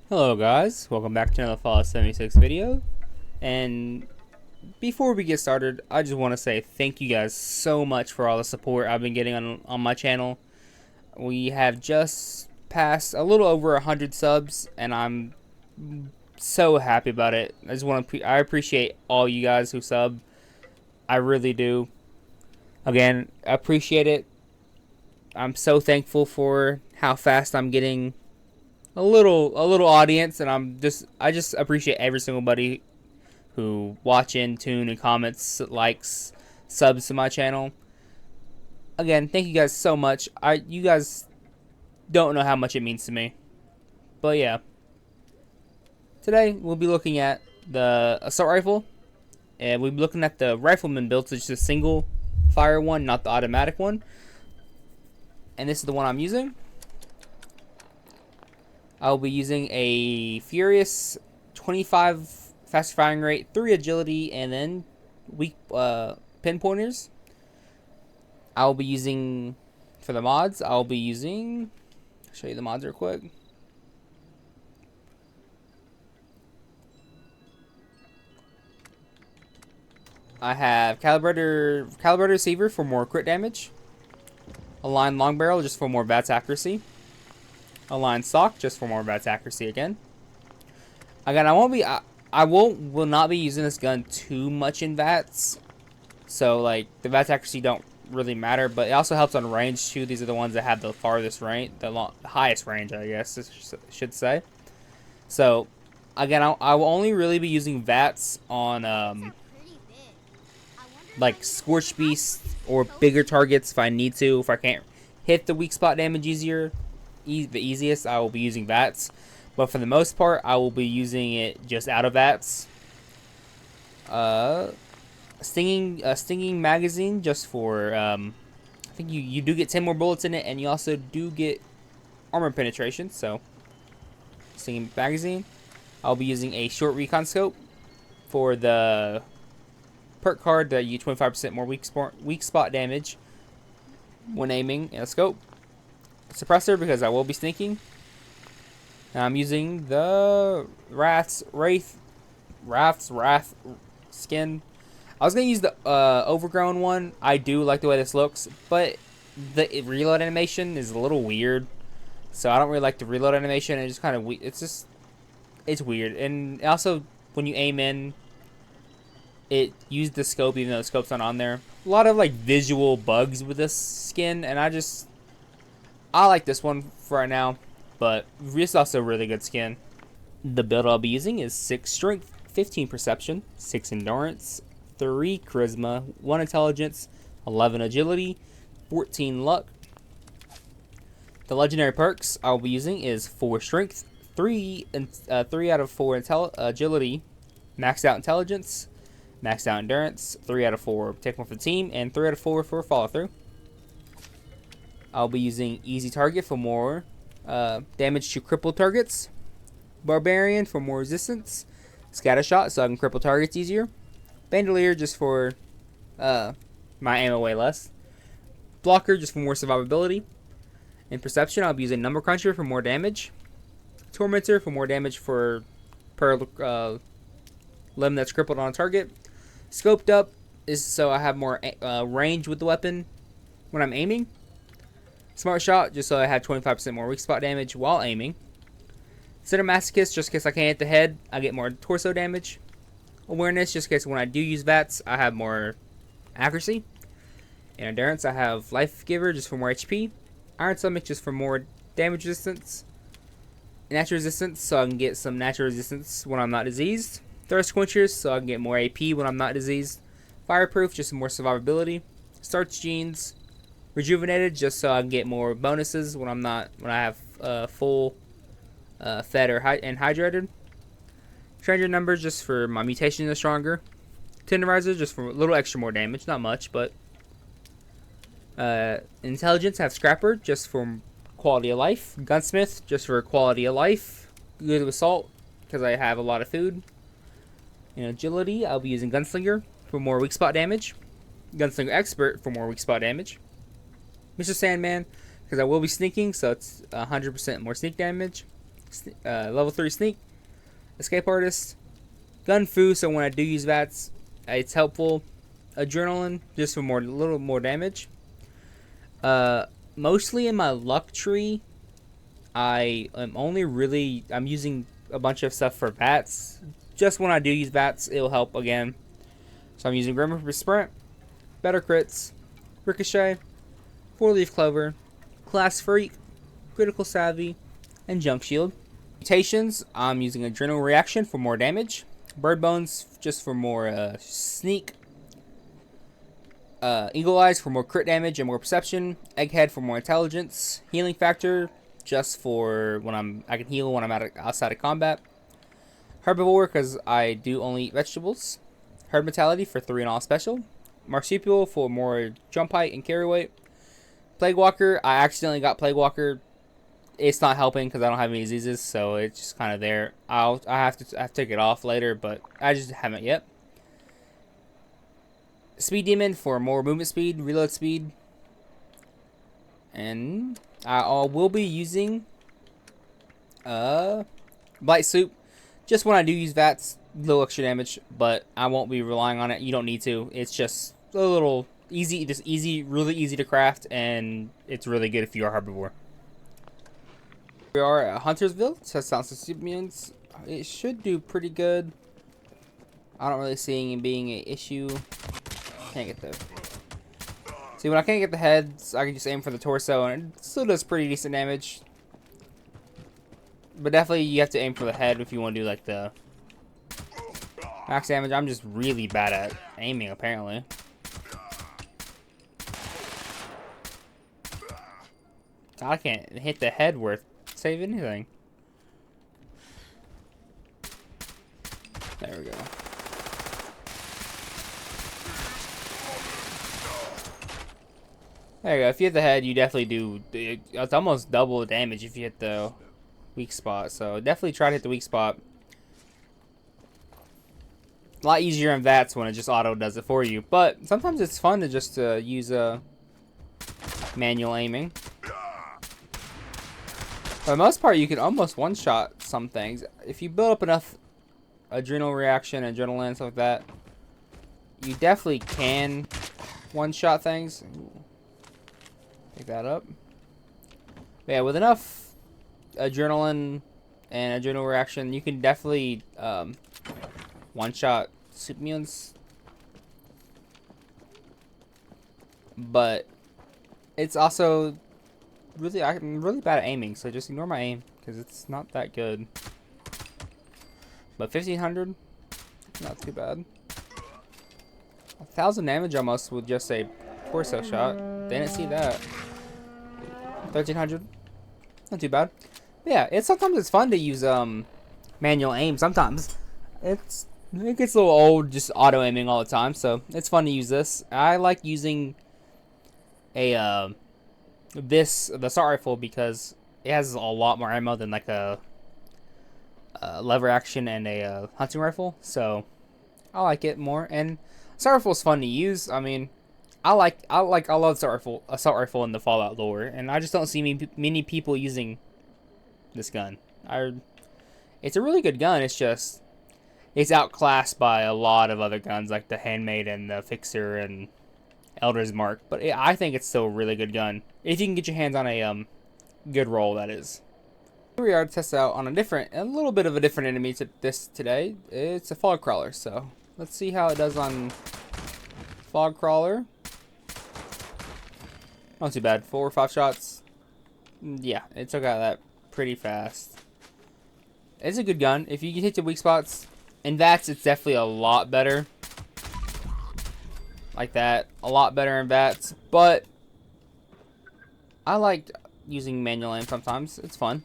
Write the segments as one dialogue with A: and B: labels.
A: Hello guys, welcome back to another Fallout 76 video. And before we get started, I just want to say thank you guys so much for all the support I've been getting on my channel. We have just passed a little over 100 subs, and I'm so happy about it. I appreciate all you guys who sub. I really do. Again, I appreciate it. I'm so thankful for how fast I'm getting a little audience, and I just appreciate every single buddy who watch in, tune, and comments, likes, subs to my channel. Again, thank you guys so much. You guys don't know how much it means to me. But yeah, today we'll be looking at the assault rifle, and we'll be looking at the rifleman build, so it's just a single fire one, not the automatic one. And this is the one I'm using. I'll be using a Furious 25 fast firing rate, 3 agility, and then weak pinpointers. I'll be using, for the mods, I'll show you the mods real quick. I have calibrator receiver for more crit damage. Aligned long barrel just for more Vats accuracy. Aligned stock just for more Vats accuracy again. Again, I will not be using this gun too much in Vats, so like the Vats accuracy don't really matter, but it also helps on range too. These are the ones that have the farthest range, the highest range, I guess I should say. So again, I will only really be using Vats on like Scorch beasts or bigger targets if I need to. If I can't hit the weak spot damage the easiest, I will be using Vats. But for the most part, I will be using it just out of Vats. Stinging magazine just for I think you do get 10 more bullets in it, and you also do get armor penetration. So stinging magazine. I'll be using a short recon scope for the perk card that you 25% more weak spot damage when aiming in a scope. Suppressor because I will be sneaking. And I'm using the Wrath skin. I was gonna use the overgrown one. I do like the way this looks, but the reload animation is a little weird, so I don't really like the reload animation. It's just kind of it's weird, and also when you aim in, it used the scope even though the scope's not on there. A lot of like visual bugs with this skin, and I like this one for right now, but it's also a really good skin. The build I'll be using is 6 strength, 15 perception, 6 endurance, 3 charisma, 1 intelligence, 11 agility, 14 luck. The legendary perks I'll be using is 4 strength, 3 out of 4 agility, maxed out intelligence, maxed out endurance, 3 out of 4 take one for the team, and 3 out of 4 for follow through. I'll be using easy target for more damage to crippled targets, barbarian for more resistance, scatter shot so I can cripple targets easier, bandolier just for my ammo way less, blocker just for more survivability. In perception, I'll be using number cruncher for more damage, tormentor for more damage per limb that's crippled on a target. Scoped up is so I have more range with the weapon when I'm aiming. Smart shot just so I have 25% more weak spot damage while aiming. Cinemasochist just in case I can't hit the head, I get more torso damage. Awareness just in case when I do use Vats, I have more accuracy. In endurance, I have life giver just for more HP. Iron stomach just for more damage resistance. Natural resistance so I can get some natural resistance when I'm not diseased. Thirst quenchers so I can get more AP when I'm not diseased. Fireproof just more survivability. Starch genes. Rejuvenated just so I can get more bonuses when I have full fed and hydrated. Stranger numbers just for my mutation is stronger. Tenderizer just for a little extra more damage, not much, but intelligence have scrapper just for quality of life. Gunsmith just for quality of life. Good assault because I have a lot of food. In agility, I'll be using gunslinger for more weak spot damage. Gunslinger expert for more weak spot damage. Mr. Sandman because I will be sneaking, so it's 100% more sneak damage. level 3 sneak, escape artist, gun fu. So when I do use Vats, it's helpful. Adrenaline, just for little more damage. Mostly in my luck tree, I'm using a bunch of stuff for Vats. Just when I do use Vats, it'll help again. So I'm using Grimmer for Sprint, Better Crits, Ricochet, 4-Leaf Clover, Class Freak, Critical Savvy, and Jump Shield. Mutations, I'm using Adrenal Reaction for more damage, Bird Bones just for more sneak, Eagle Eyes for more crit damage and more perception, Egghead for more intelligence, Healing Factor just for when I can heal when I'm outside of combat, Herbivore because I do only eat vegetables, Herb Mentality for 3 and all special, Marsupial for more jump height and carry weight, Plague Walker, I accidentally got Plague Walker. It's not helping because I don't have any diseases, so it's just kind of there. I have to take it off later, but I just haven't yet. Speed Demon for more movement speed, reload speed, and I will be using Blight Soup just when I do use Vats, little extra damage, but I won't be relying on it. You don't need to. It's just a little easy, really easy to craft, and it's really good if you are herbivore. We are at Huntersville. Test out some mutants. It should do pretty good. I don't really see it being an issue. Can't get the. See, when I can't get the heads, I can just aim for the torso, and it still does pretty decent damage. But definitely, you have to aim for the head if you want to do like the max damage. I'm just really bad at aiming, apparently. I can't hit the head worth save anything. There we go. There you go. If you hit the head, you definitely do. It's almost double the damage if you hit the weak spot. So definitely try to hit the weak spot. A lot easier in Vats when it just auto does it for you. But sometimes it's fun to just use manual aiming. For the most part, you can almost one-shot some things. If you build up enough adrenal reaction, adrenaline, stuff like that, you definitely can one-shot things. Ooh. Pick that up. But yeah, with enough adrenaline and adrenal reaction, you can definitely one-shot super mutants. But it's also I'm really bad at aiming, so just ignore my aim because it's not that good. But 1500, not too bad. 1000 damage almost with just a torso shot. Didn't see that. 1300, not too bad. But yeah, sometimes it's fun to use manual aim. Sometimes it gets a little old just auto aiming all the time, so it's fun to use this. I like using a the assault rifle because it has a lot more ammo than like a lever action and a hunting rifle, so I like it more. And assault rifle is fun to use. I mean, I love assault rifle in the Fallout lore, and I just don't see many people using this gun. It's a really good gun. It's just it's outclassed by a lot of other guns like the Handmade and the Fixer and Elder's Mark, but I think it's still a really good gun if you can get your hands on a good roll, that is. Here we are to test out on a little bit of a different enemy today. It's a fog crawler, so let's see how it does on fog crawler. Not too bad. 4 or 5 shots. Yeah, it took out that pretty fast. It's a good gun if you can hit the weak spots. In Vats, it's definitely a lot better. Like that, a lot better in Vats, but I like using manual aim sometimes. It's fun.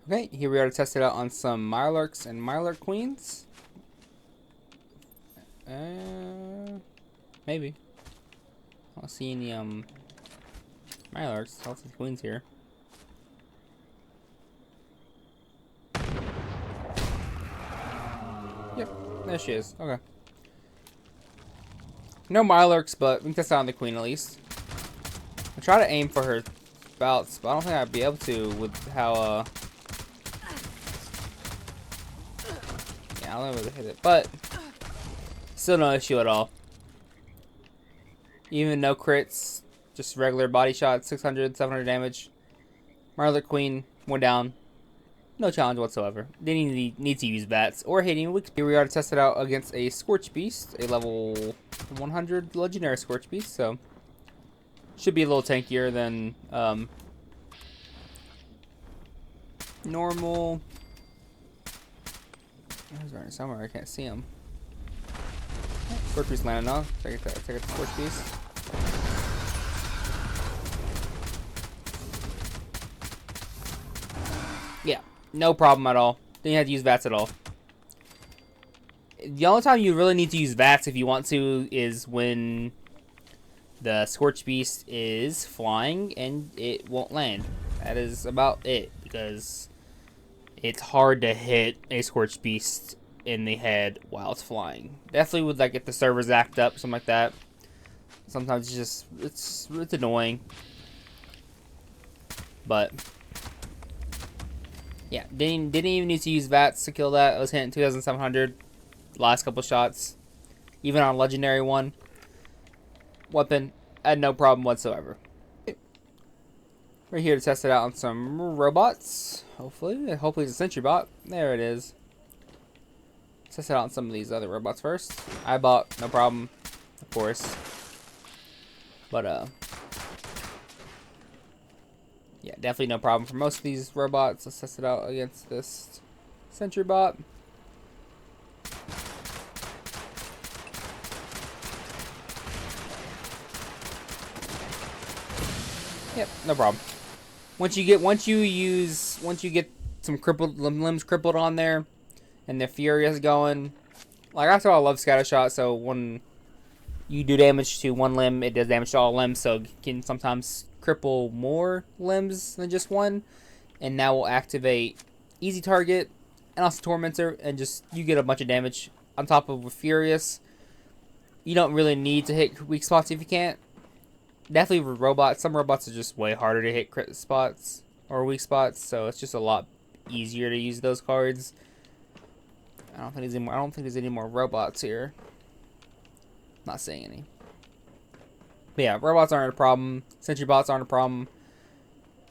A: Okay, here we are to test it out on some Mirelurks and Mirelurk Queens. Maybe. I don't see any Mirelurks. I don't see Queens here. Yep, there she is. Okay. No Mirelurks, but we can test out on the Queen at least. I'll try to aim for her spouts, but I don't think I'd be able to with how, yeah, I don't know where to hit it, but still no issue at all. Even no crits, just regular body shot, 600, 700 damage. Mirelurk Queen, one down. No challenge whatsoever. Didn't need to use Vats or hitting weak. Here we are to test it out against a Scorch Beast, a level 100 legendary Scorch Beast, so should be a little tankier than normal. He's running somewhere, I can't see him. Scorch Beast landed on. Take it the Scorch Beast. Yeah, no problem at all. Didn't have to use Vats at all. The only time you really need to use Vats if you want to is when the Scorch Beast is flying and it won't land. That is about it, because it's hard to hit a Scorch Beast in the head while it's flying. Definitely would, like, if the servers act up, something like that. Sometimes it's just it's annoying. But yeah, didn't even need to use Vats to kill that. I was hitting 2,700 last couple shots, even on a legendary one. Weapon, I had no problem whatsoever. We're here to test it out on some robots. Hopefully it's a sentry bot. There it is. Test it out on some of these other robots first. I bought, no problem, of course. But yeah, definitely no problem for most of these robots. Let's test it out against this sentry bot. Yep, no problem. Once you get some crippled limbs crippled on there, and the Furious going, like, that's why I love Scatter Shot. So when you do damage to one limb, it does damage to all limbs. So it can sometimes cripple more limbs than just one, and now we'll activate Easy Target and also Tormentor, and just you get a bunch of damage on top of with Furious. You don't really need to hit weak spots if you can't. Definitely with robots, some robots are just way harder to hit crit spots or weak spots, so it's just a lot easier to use those cards. I don't think there's any more robots here. Not seeing any. But yeah, robots aren't a problem. Sentry bots aren't a problem.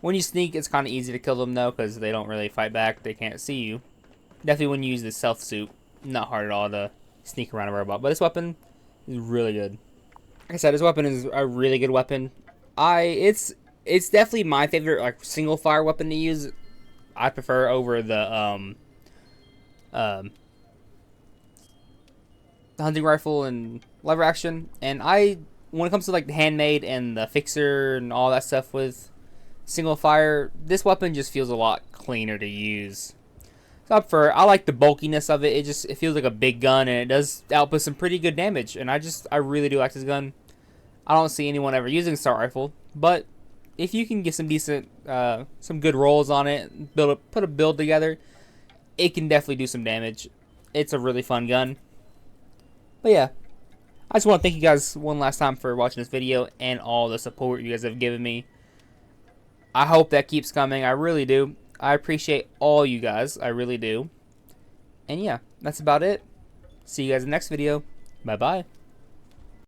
A: When you sneak, it's kind of easy to kill them though, because they don't really fight back. They can't see you. Definitely when you use the stealth suit, not hard at all to sneak around a robot. But this weapon is really good. Like I said, this weapon is a really good weapon. It's definitely my favorite, like, single fire weapon to use. I prefer over the hunting rifle and lever action. And when it comes to, like, the handmade and the fixer and all that stuff with single fire, this weapon just feels a lot cleaner to use. So I like the bulkiness of it. It feels like a big gun, and it does output some pretty good damage. And I really do like this gun. I don't see anyone ever using assault rifle, but if you can get some decent, some good rolls on it, put a build together, it can definitely do some damage. It's a really fun gun. But yeah, I just want to thank you guys one last time for watching this video and all the support you guys have given me. I hope that keeps coming. I really do. I appreciate all you guys. I really do. And yeah, that's about it. See you guys in the next video. Bye-bye.